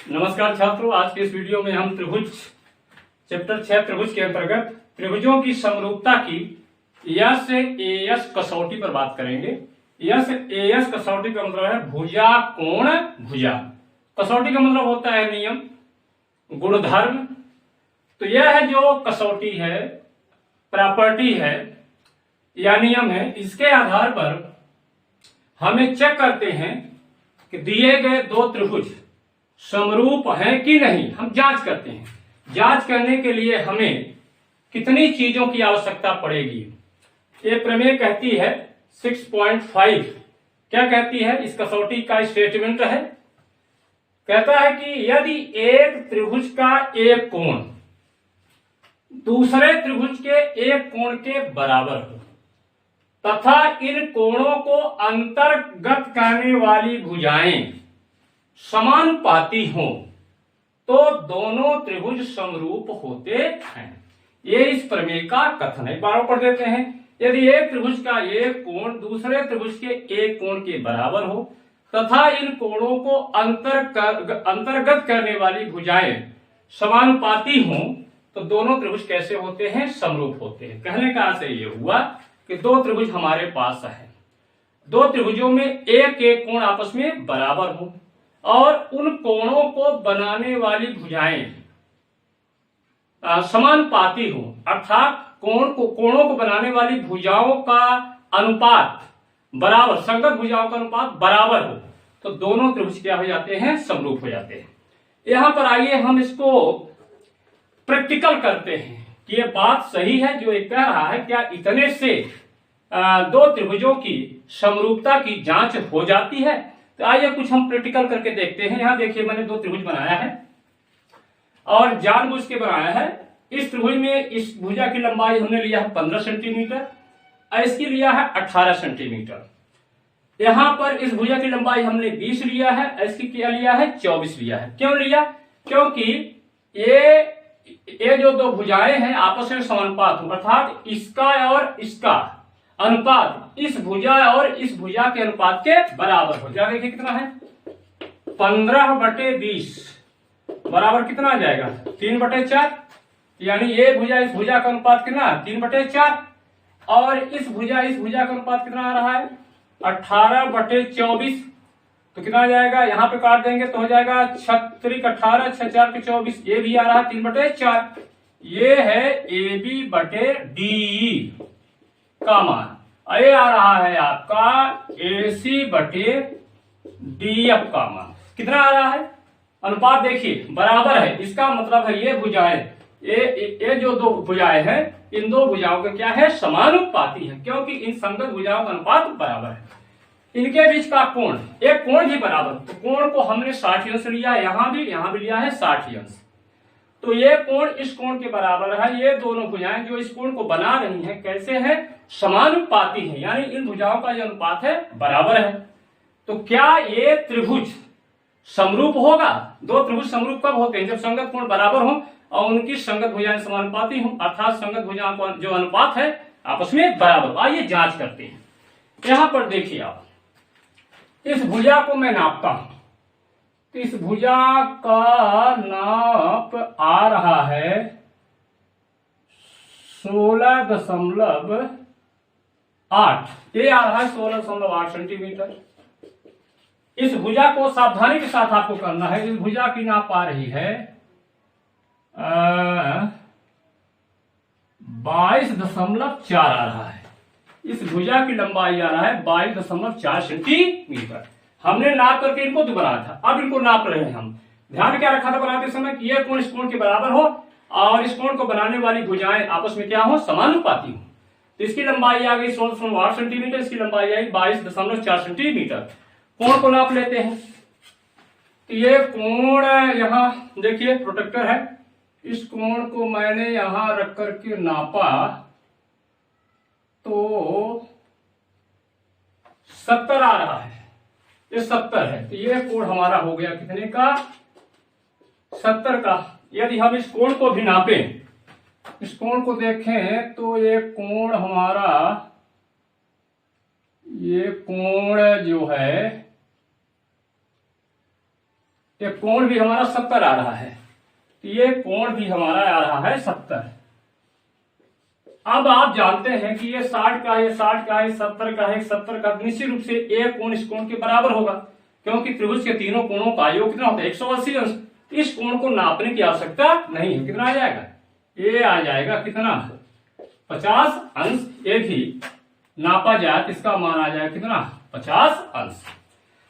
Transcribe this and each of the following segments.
नमस्कार छात्रों, आज के इस वीडियो में हम त्रिभुज चैप्टर 6 त्रिभुज के अंतर्गत त्रिभुजों की समरूपता की यस एयस कसौटी पर बात करेंगे। यस एयस कसौटी का मतलब है भुजा कोण भुजा। कसौटी का मतलब होता है नियम, गुणधर्म। तो यह है जो कसौटी है, प्रॉपर्टी है या नियम है, इसके आधार पर हमें चेक करते हैं कि दिए गए दो त्रिभुज समरूप हैं कि नहीं। हम जांच करते हैं। जांच करने के लिए हमें कितनी चीजों की आवश्यकता पड़ेगी। ये प्रमेय कहती है 6.5 क्या कहती है, इस कसौटी का स्टेटमेंट है। कहता है कि यदि एक त्रिभुज का एक कोण दूसरे त्रिभुज के एक कोण के बराबर हो तथा इन कोणों को अंतर्गत करने वाली भुजाएं समानुपाती हो तो दोनों त्रिभुज समरूप होते हैं। ये इस प्रमेय का कथन है। बार पढ़ देते हैं। यदि एक त्रिभुज का एक कोण दूसरे त्रिभुज के एक कोण के बराबर हो तथा इन कोणों को अंतर्गत करने वाली भुजाएं समानुपाती हो तो दोनों त्रिभुज कैसे होते हैं, समरूप होते हैं। कहने का अर्थ ये हुआ कि दो त्रिभुज हमारे पास है, दो त्रिभुजों में एक एक कोण आपस में बराबर हो और उन कोणों को बनाने वाली भुजाएं समानुपाती हो, अर्थात कोणों को बनाने वाली भुजाओं का अनुपात बराबर, संगत भुजाओं का अनुपात बराबर हो तो दोनों त्रिभुज क्या हो जाते हैं, समरूप हो जाते हैं। यहां पर आइए हम इसको प्रैक्टिकल करते हैं कि यह बात सही है जो ये कह रहा है। क्या इतने से दो त्रिभुजों की समरूपता की जांच हो जाती है? तो आइए कुछ हम प्रैक्टिकल करके देखते हैं। यहां देखिए, मैंने दो त्रिभुज बनाया है और जानबूझ के बनाया है। इस त्रिभुज में इस भुजा की लंबाई हमने लिया है 15 सेंटीमीटर और इसकी लिया है 18 सेंटीमीटर। यहां पर इस भुजा की लंबाई हमने 20 लिया है, इसकी क्या लिया है, 24 लिया है। क्यों लिया? क्योंकि ये जो दो भुजाएं हैं आपस में समानुपात हो, अर्थात इसका और इसका अनुपात इस भुजा और इस भुजा के अनुपात के बराबर हो जाए। देखिए कितना है, 15/20 बराबर कितना आ जाएगा, 3/4। यानी ये भुजा इस भुजा का अनुपात कितना, 3/4 और इस भुजा का अनुपात कितना आ रहा है, 18/24। तो कितना आ जाएगा, यहां पे काट देंगे तो हो जाएगा 6 18 6 4 24। ये भी आ रहा है 3/4। ये है AB/DE का मान। ये आ रहा है आपका AC/DF का मान। कितना आ रहा है, अनुपात देखिए बराबर है। इसका मतलब है ये भुजाएं, ये जो दो भुजाएं हैं, इन दो भुजाओं का क्या है, समानुपाती है, क्योंकि इन संगत भुजाओं का अनुपात बराबर है। इनके बीच का कोण, एक कोण भी बराबर, तो कोण को हमने 60 अंश लिया, यहां भी लिया है 60 अंश। तो ये कोण इस कोण के बराबर है। ये दोनों भुजाएं जो इस कोण को बना रही हैं कैसे हैं, समानुपाती हैं, यानी इन भुजाओं का जो अनुपात है बराबर है। तो क्या ये त्रिभुज समरूप होगा? दो त्रिभुज समरूप कब होते हैं, जब संगत कोण बराबर हो और उनकी संगत भुजाएं समानुपाती हो, अर्थात संगत भुजाओं का जो अनुपात है आपस में बराबर। आइए जांच करते हैं। यहां पर देखिए आप, इस भुजा को मैं नापता हूं तो इस भुजा का नाप आ रहा है 16.8। ये आ रहा है 16.8 सेंटीमीटर। इस भुजा को सावधानी के साथ आपको करना है। इस भुजा की नाप आ रही है 22.4 आ रहा है। इस भुजा की लंबाई आ रहा है 22.4 सेंटीमीटर। हमने नाप करके इनको दोहराया था, अब इनको नाप रहे हैं हम। ध्यान क्या रखा था बनाते समय कि यह कोण इस कोण के बराबर हो और इस कोण को बनाने वाली भुजाएं आपस में क्या हो, समानुपाती हो। तो इसकी लंबाई आ गई 16.8 सेंटीमीटर, इसकी लंबाई आई 22.4 सेंटीमीटर। कोण को नाप लेते हैं। तो ये कोण यहां देखिए प्रोटेक्टर है, इस कोण को मैंने यहां रख करके नापा तो 70 आ रहा है। ये 70 है, तो ये कोण हमारा हो गया कितने का, 70 का। यदि हम इस कोण को भी नापें, इस कोण को देखें तो ये कोण हमारा, ये कोण जो है ये कोण भी हमारा 70 आ रहा है, तो ये कोण भी हमारा आ रहा है 70। अब आप जानते हैं कि ये 60 का है, 60 का है, 70 का है, 70 का, निश्चित रूप से एक कोण इस कोण के बराबर होगा, क्योंकि त्रिभुज के तीनों कोणों का योग कितना होता है 180 अंश। इस कोण को नापने की आवश्यकता नहीं है। कितना आ जाएगा, ये आ जाएगा कितना 50 अंश। ये भी नापा जाए तो इसका मान आ जाएगा कितना 50 अंश।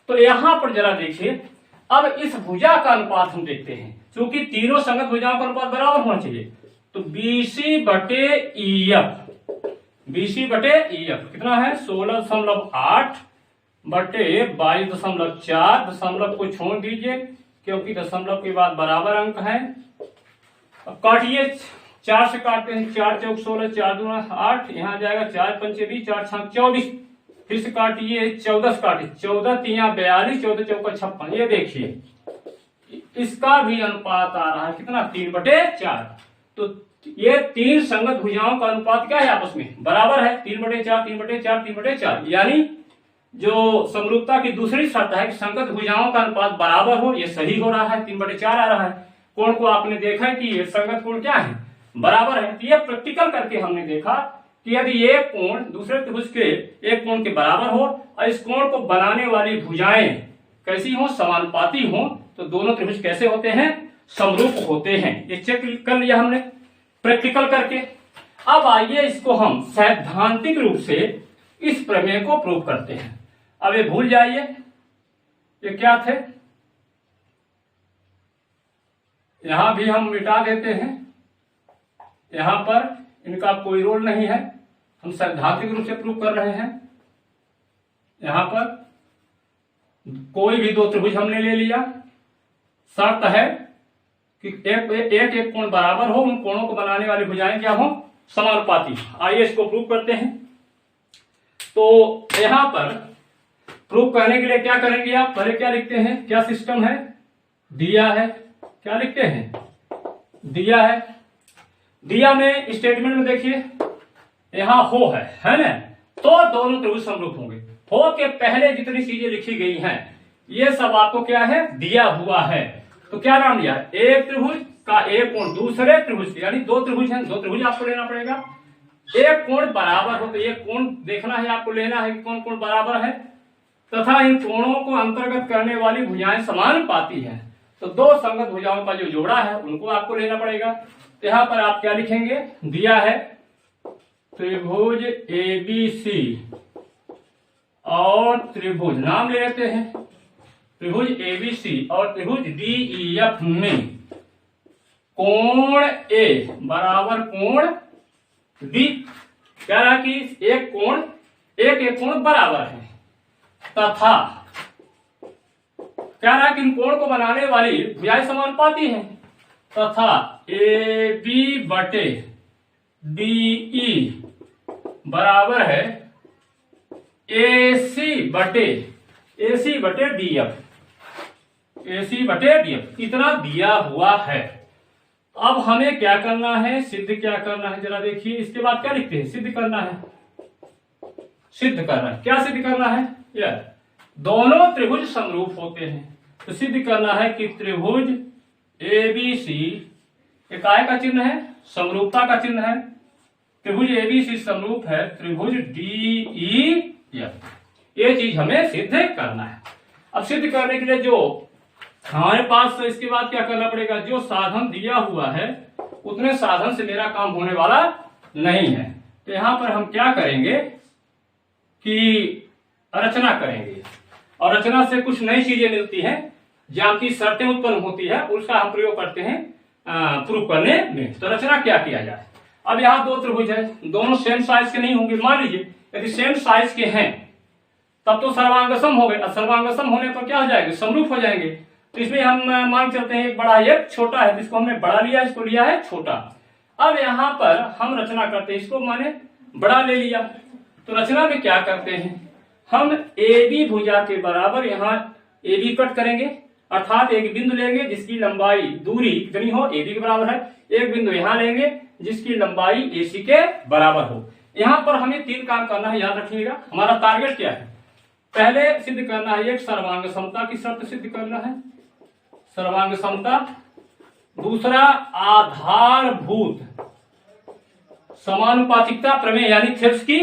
तो यहां पर जरा देखिए, अब इस भुजा का अनुपात हम देखते हैं, क्योंकि तीनों संगत भुजाओं का अनुपात बराबर होना चाहिए। तो BC बटे EF, BC बटे EF कितना है 16.8 बटे 22.4, दशमलव को छोड़ दीजिए क्योंकि दशमलव के बाद बराबर अंक है। अब काटिए, 4 से काटते हैं, 4 चौक 16, 4 दूना 8, यहाँ जाएगा 4 पंचे 20, 4 छाक 24, फिर से काटिए 14 से काटिए, 14 तिया 42, 14 चौका 56। ये देखिए इसका भी अनुपात आ रहा है कितना 3/4। तो ये तीन संगत भुजाओं का अनुपात क्या है आपस में बराबर है 3/4, 3/4, 3/4। यानी जो समरूपता की दूसरी शर्त है कि संगत भुजाओं का अनुपात बराबर हो, ये सही हो रहा है, 3/4 आ रहा है। कोण को आपने देखा है कि ये संगत कोण क्या है बराबर है। तो ये प्रैक्टिकल करके हमने देखा कि यदि एक कोण दूसरे त्रिभुज के एक कोण के बराबर हो और इस कोण को बनाने वाली भुजाएं कैसी हो समानुपाती हो, तो दोनों त्रिभुज कैसे होते हैं समरूप होते हैं। ये चेक कर लिया हमने प्रैक्टिकल करके। अब आइए इसको हम सैद्धांतिक रूप से इस प्रमेय को प्रूव करते हैं। अब ये भूल जाइए ये क्या थे, यहां भी हम मिटा देते हैं, यहां पर इनका कोई रोल नहीं है, हम सैद्धांतिक रूप से प्रूव कर रहे हैं। यहां पर कोई भी दो त्रिभुज हमने ले लिया, शर्त है कि एक कोण बराबर हो, उन कोणों को बनाने वाली भुजाएं क्या हो समानुपाती। आइए इसको प्रूव करते हैं। तो यहां पर प्रूव करने के लिए क्या करेंगे आप, पहले क्या लिखते हैं, क्या सिस्टम है, दिया है, क्या लिखते हैं दिया है। दिया में स्टेटमेंट में देखिए यहां हो है ना, तो दोनों त्रिभुज समरूप होंगे। हो के पहले जितनी चीजें लिखी गई हैं ये सब आपको क्या है दिया हुआ है। तो क्या नाम दिया है, एक त्रिभुज का एक कोण दूसरे त्रिभुज यानी दो त्रिभुज हैं, दो त्रिभुज आपको लेना पड़ेगा, एक कोण बराबर हो, तो एक कोण देखना है आपको, लेना है कि कौन कोण बराबर है, तथा इन कोणों को अंतर्गत करने वाली भुजाएं समानुपाती हैं। तो दो संगत भुजाओं का जो जोड़ा है उनको आपको लेना पड़ेगा। तो यहां पर आप क्या लिखेंगे, दिया है त्रिभुज ABC और त्रिभुज नाम ले लेते हैं त्रिभुज ABC और त्रिभुज DEF में कोण A बराबर कोण D। क्या रहा कि एक कोण एक कोण बराबर है, तथा क्या रहा कि इन कोण को बनाने वाली भुजाएं समानुपाती हैं, तथा AB बटे DE बराबर है AC बटे DF, AC बटे DF इतना दिया हुआ है। अब हमें क्या करना है, सिद्ध क्या करना है, जरा देखिए। इसके बाद क्या लिखते हैं, सिद्ध करना है, सिद्ध करना है। क्या सिद्ध करना है, यह दोनों त्रिभुज समरूप होते हैं। तो सिद्ध करना है कि त्रिभुज ABC एक काय का चिन्ह है, समरूपता का चिन्ह है, त्रिभुज ABC समरूप है त्रिभुज DEF। ये चीज हमें सिद्ध करना है। अब सिद्ध करने के लिए जो हमारे पास इसके बाद क्या करना पड़ेगा, जो साधन दिया हुआ है उतने साधन से मेरा काम होने वाला नहीं है। तो यहां पर हम क्या करेंगे कि रचना करेंगे, और रचना से कुछ नई चीजें मिलती हैं, ज्यामितीय शर्तें उत्पन्न होती है, उसका हम प्रयोग करते हैं प्रूव करने में। तो रचना क्या किया जाए। अब यहाँ दो त्रिभुज है, दोनों सेम साइज के नहीं होंगे। मान लीजिए यदि सेम साइज के हैं तब तो सर्वांगसम हो गए, और सर्वांगसम होने पर क्या हो जाएंगे, समरूप हो जाएंगे। तो इसमें हम मान चलते हैं एक बड़ा एक छोटा है, इसको हमने बड़ा लिया, इसको लिया है छोटा। अब यहाँ पर हम रचना करते हैं, इसको माने बड़ा ले लिया। तो रचना में क्या करते हैं, हम AB भुजा के बराबर यहाँ AB कट करेंगे, अर्थात एक बिंदु लेंगे जिसकी लंबाई दूरी कितनी हो AB के बराबर है, एक बिंदु यहाँ लेंगे जिसकी लंबाई AC के बराबर हो। यहाँ पर हमें तीन काम करना है, याद रखिएगा। हमारा टारगेट क्या है, पहले सिद्ध करना है एक सर्वांग समता की शर्त सिद्ध करना है, सर्वांग समता। दूसरा आधारभूत समानुपातिकता प्रमेय यानी थेब्स की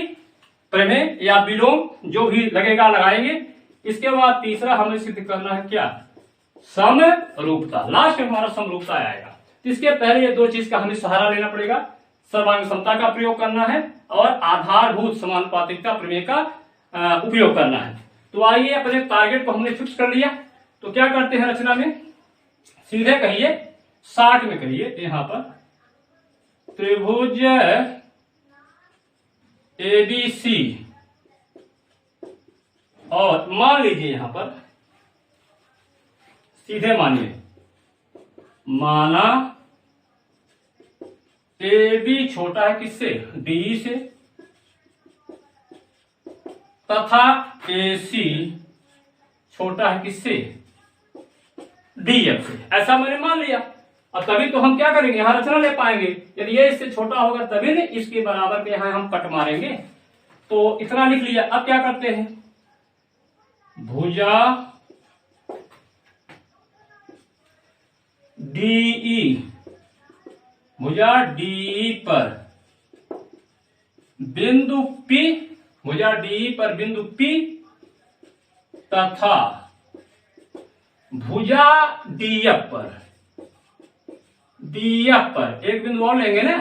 प्रमेय या विलोम जो भी लगेगा लगाएंगे। इसके बाद तीसरा हमें सिद्ध करना है क्या, समरूपता। लास्ट में हमारा समरूपता आएगा। इसके पहले ये दो चीज का हमें सहारा लेना पड़ेगा, सर्वांग समता का प्रयोग करना है और आधारभूत समानुपातिकता प्रमेय का उपयोग करना है। तो आइए अपने टारगेट को हमने फिक्स कर लिया, तो क्या करते हैं रचना में, सीधे कहिए 60 में कहिए यहां पर त्रिभुज ABC और मान लीजिए यहां पर सीधे मानिए, माना AB छोटा है किससे, DE से, तथा AC छोटा है किससे, DF से। ऐसा मैंने मान लिया। और तभी तो हम क्या करेंगे, यहां रचना ले पाएंगे। यदि ये इससे छोटा होगा तभी नहीं इसके बराबर के यहां हम कट मारेंगे। तो इतना लिख लिया। अब क्या करते हैं, भुजा DE, भुजा DE पर बिंदु P, भुजा DE पर बिंदु P तथा भुजा DF पर, DF पर एक बिंदु और लेंगे ना,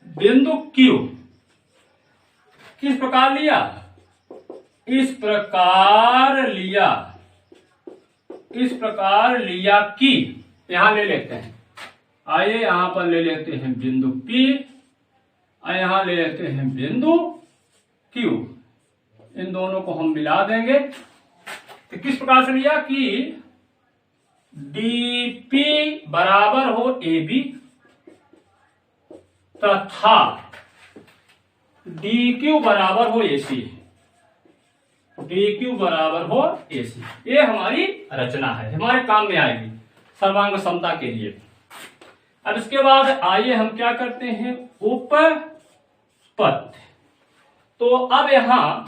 बिंदु Q। किस प्रकार लिया, इस प्रकार लिया, इस प्रकार लिया कि, यहां ले लेते हैं, आइए यहां पर ले लेते हैं बिंदु P और यहां ले लेते हैं बिंदु Q। इन दोनों को हम मिला देंगे। तो किस प्रकार से लिया कि DP बराबर हो AB तथा DQ बराबर हो AC, DQ बराबर हो AC। ये हमारी रचना है, हमारे काम में आएगी सर्वांग समता के लिए। अब इसके बाद आइए हम क्या करते हैं, उपपत्ति। तो अब यहां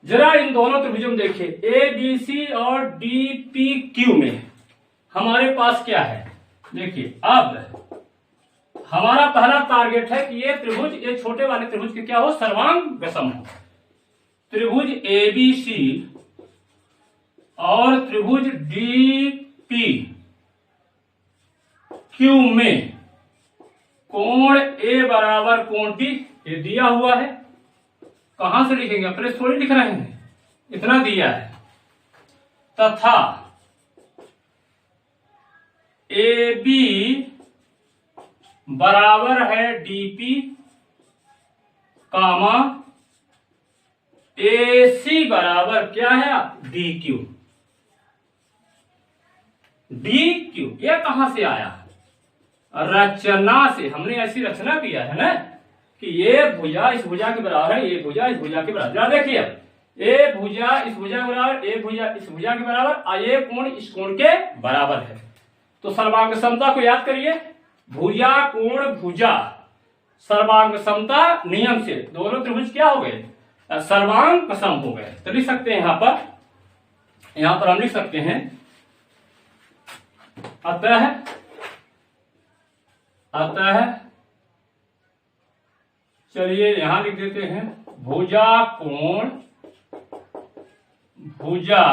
जरा इन दोनों त्रिभुजों में देखिए, ABC और DPQ में हमारे पास क्या है, देखिए अब हमारा पहला टारगेट है कि ये त्रिभुज, ये छोटे वाले त्रिभुज के क्या हो, सर्वांग सम हो। त्रिभुज ABC और त्रिभुज DPQ में कोण A बराबर कोण D, ये दिया हुआ है। कहां से लिखेंगे, अपने थोड़ी लिख रहे हैं, इतना दिया है। तथा AB बराबर है DP कामा AC बराबर क्या है, DQ। DQ ये कहां से आया, रचना से। हमने ऐसी रचना किया है ना कि ये भुजा इस भुजा के बराबर है, ये भुजा इस भुजा के बराबर। देखिए ये भुजा इस भुजा के बराबर, ये भुजा इस भुजा के बराबर और ये कोण इस कोण के बराबर है। तो सर्वांग समता को याद करिए, भुजा कोण भुजा सर्वांग समता नियम से दोनों त्रिभुज क्या हो गए, सर्वांग सम हो गए। तो लिख सकते हैं यहां पर हम लिख सकते हैं, अतः चलिए यहां लिख देते हैं, भुजा कोण भुजा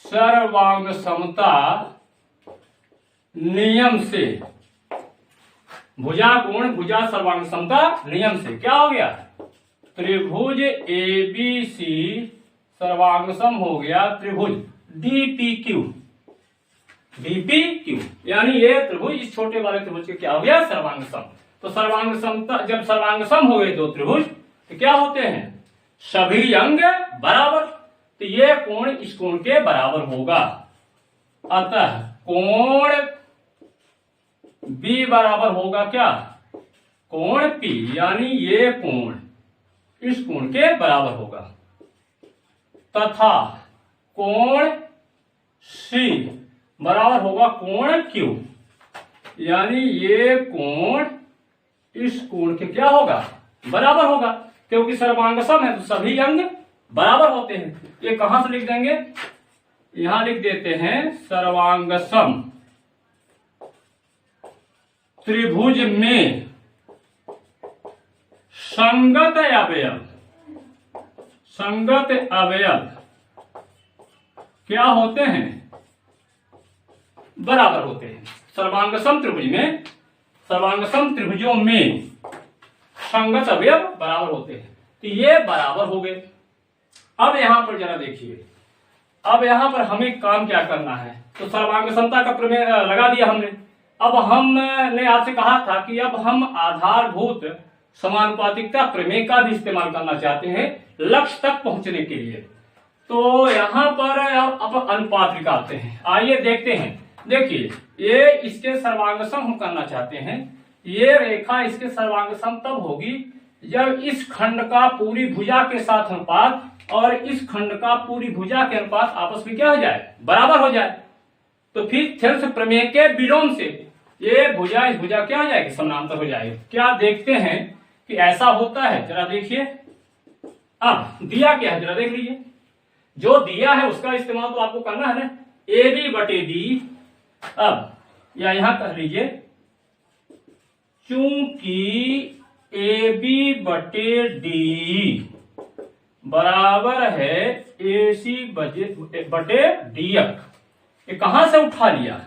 सर्वांग समता नियम से, भुजा कोण भुजा सर्वांग समता नियम से क्या हो गया, त्रिभुज ABC सर्वांग सम हो गया त्रिभुज DPQ। यानी ये त्रिभुज इस छोटे वाले त्रिभुज के क्या हो गया, सर्वांग सम। तो सर्वांग समता, जब सर्वांग सम हो गए दो त्रिभुज तो क्या होते हैं, सभी अंग बराबर। तो ये कोण इस कोण के बराबर होगा। अतः कोण B बराबर होगा क्या, कोण P, यानी ये कोण इस कोण के बराबर होगा। तथा कोण C बराबर होगा कोण Q, यानी ये कोण इस कोण के क्या होगा, बराबर होगा। क्योंकि सर्वांग सम है तो सभी अंग बराबर होते हैं। ये कहां से लिख देंगे, यहां लिख देते हैं सर्वांगसम त्रिभुज में संगत अवयव क्या होते हैं, बराबर होते हैं। सर्वांगसम त्रिभुज में, सर्वांगसम त्रिभुजों में संगत अवयव बराबर होते हैं। तो ये बराबर हो गए। अब यहां पर जरा देखिए, अब यहां पर हमें काम क्या करना है। तो सर्वांग समता का प्रमेय लगा दिया हमने। अब हमने आपसे कहा था कि अब हम आधारभूत समानुपातिकता प्रमेय का भी इस्तेमाल करना चाहते हैं लक्ष्य तक पहुंचने के लिए। तो यहां पर अब अनुपात निकालते हैं। आइए देखते हैं। देखिए, ये इसके सर्वांगसम हम करना चाहते हैं। ये रेखा इसके सर्वांगसम तब होगी जब इस खंड का पूरी भुजा के साथ अनुपात और इस खंड का पूरी भुजा के अनुपात आपस में क्या हो जाए, बराबर हो जाए। तो फिर थेल्स प्रमेय के विलोम से ये भुजा इस भुजा क्या हो जाएगी, समानांतर हो जाएगी। क्या देखते हैं कि ऐसा होता है, जरा देखिए। अब दिया क्या है जरा देख लीजिए। जो दिया है उसका इस्तेमाल तो आपको करना है ना, ए बी बटे डी। अब या यहां कह लीजिए, चूंकि ए बी बटे डी बराबर है ए सी बटे डी एफ। ये कहां से उठा लिया,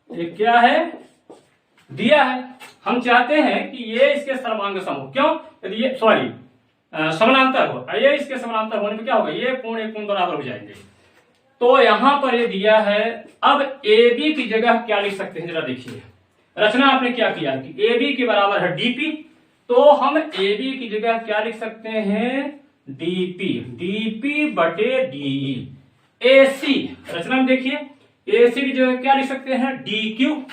ये क्या है, दिया है। हम चाहते हैं कि ये इसके सर्वांगसम हो। क्यों, यदि ये समानांतर हो, ये इसके समानांतर होने में क्या होगा, ये कोण एक कोण बराबर हो जाएंगे। तो यहां पर ये दिया है। अब ए बी की जगह क्या लिख सकते हैं, जरा देखिए। रचना आपने क्या किया कि ए बी के बराबर है डीपी, तो हम ए बी की जगह क्या लिख सकते हैं, डीपी। डीपी बटे डी। एसी रचना में देखिए, एसी की जगह क्या लिख सकते हैं, डी क्यू।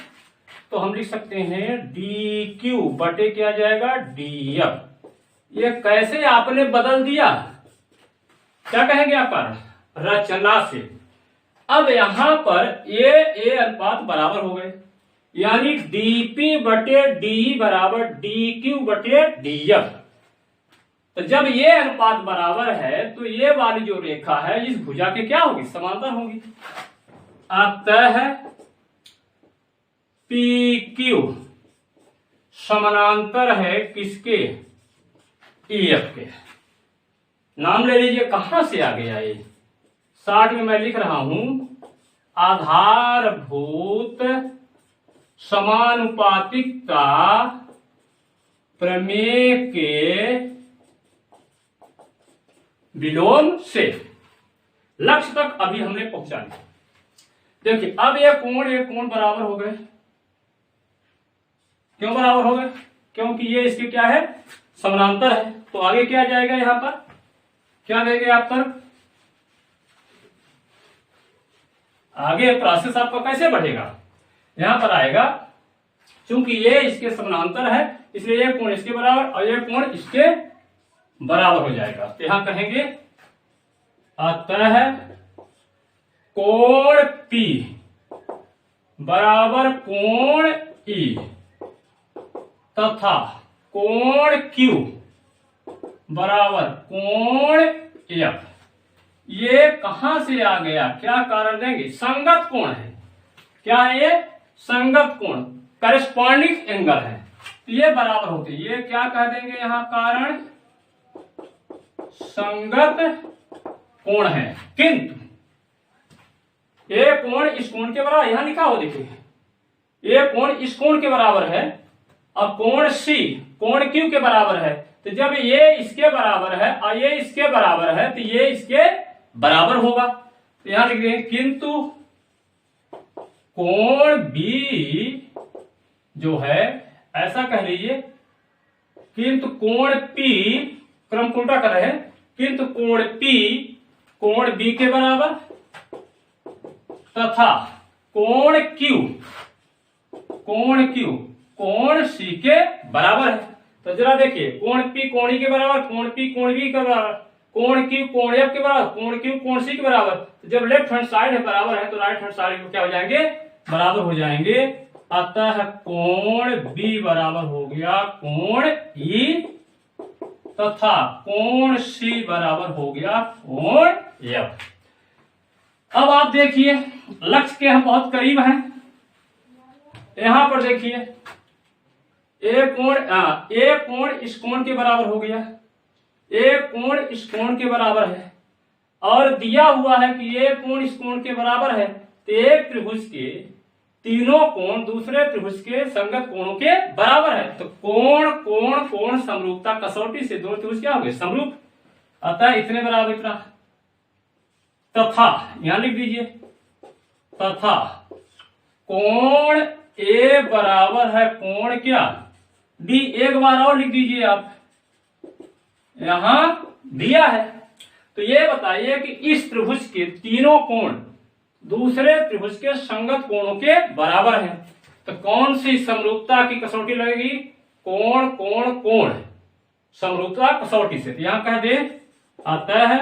तो हम लिख सकते हैं डी क्यू बटे क्या जाएगा, डी एफ। ये कैसे आपने बदल दिया, क्या कहेंगे आप पर, रचना से। अब यहां पर ए अनुपात बराबर हो गए, यानी डीपी बटे डी बराबर डी क्यू बटे डी एफ। तो जब ये अनुपात बराबर है तो ये वाली जो रेखा है इस भुजा के क्या होगी, समांतर होगी। अतः पी क्यू समानांतर है किसके, ई एफ के। नाम ले लीजिए, कहां से आ गया ये, 60 में मैं लिख रहा हूं आधारभूत समानुपातिकता प्रमेय के विलोम से लक्ष्य तक अभी हमने पहुंचा दिया। देखिए, अब ये कोण बराबर हो गए। क्यों बराबर हो गए, क्योंकि ये इसके क्या है, समानांतर है। तो आगे क्या जाएगा, यहां पर क्या देंगे आप तर्क, आगे प्रोसेस आपका कैसे बढ़ेगा। यहां पर आएगा, चूंकि ये इसके समानांतर है इसलिए ये कोण इसके बराबर और ये कोण इसके बराबर हो जाएगा। तो यहां कहेंगे अतः कोण P बराबर कोण E तथा कोण Q बराबर कोण F। ये कहां से आ गया, क्या कारण देंगे, संगत कोण है। क्या है ये, संगत कोण, करेस्पॉन्डिंग एंगल है। तो ये बराबर होते, ये क्या कह देंगे यहां, कारण संगत कोण है। किंतु ये कोण इस कोण के बराबर, यहां लिखा हो देखिए, ये कोण इस कोण के बराबर है और कोण C कोण Q के बराबर है। तो जब ये इसके बराबर है और ये इसके बराबर है तो ये इसके बराबर होगा। तो यहां लिख देंगे किंतु कोण B जो है, ऐसा कह लीजिए, किंतु कोण P, क्रम उल्टा कर रहे हैं, किंतु कोण P कोण B के बराबर तथा कोण Q कोण C के बराबर है। तो जरा देखिए, कोण P कोण E के बराबर, कोण P कोण B के बराबर, कोण Q कोण F के बराबर, कोण Q कोण C के बराबर। तो जब लेफ्ट हैंड साइड है बराबर है तो राइट हैंड साइड को क्या हो जाएंगे, बराबर हो जाएंगे। अतः कोण B बराबर हो गया कोण E तथा कोण C बराबर हो गया कोण F। अब आप देखिए लक्ष्य के हम बहुत करीब हैं। यहां पर देखिए एक कोण इस कोण के बराबर हो गया, एक कोण इस कोण के बराबर है, और दिया हुआ है कि एक कोण इस कोण के बराबर है, तो एक त्रिभुज के तीनों कोण दूसरे त्रिभुज के संगत कोणों के बराबर है। तो कोण कोण कोण समरूपता कसौटी से दोनों त्रिभुज क्या हो गए समरूप, अतः इतने बराबर इतना। तथा यहां लिख दीजिए तथा कोण ए बराबर है कोण क्या डी। एक बार और लिख दीजिए आप, यहां दिया है। तो ये बताइए कि इस त्रिभुज के तीनों कोण दूसरे त्रिभुज के संगत कोणों के बराबर हैं, तो कौन सी समरूपता की कसौटी लगेगी, कोण कोण कोण समरूपता कसौटी से। तो यहां कह दे अतः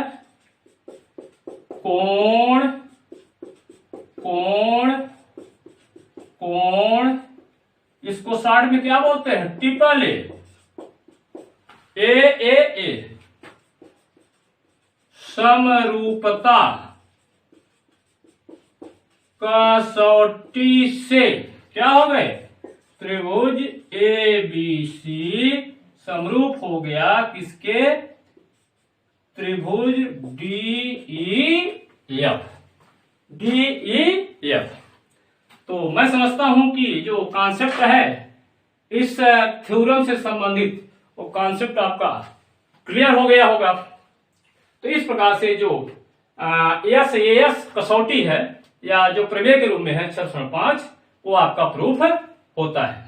कोण कोण कोण, इसको शार्ट में क्या बोलते हैं ट्रिपल ए समरूपता कसौटी से क्या हो गए त्रिभुज ABC समरूप हो गया किसके, त्रिभुज DEF। तो मैं समझता हूं कि जो कॉन्सेप्ट है इस थ्योरम से संबंधित वो कॉन्सेप्ट आपका क्लियर हो गया होगा। तो इस प्रकार से जो SAS कसौटी है या जो प्रमेय के रूप में है 6.5 वो आपका प्रूफ होता है।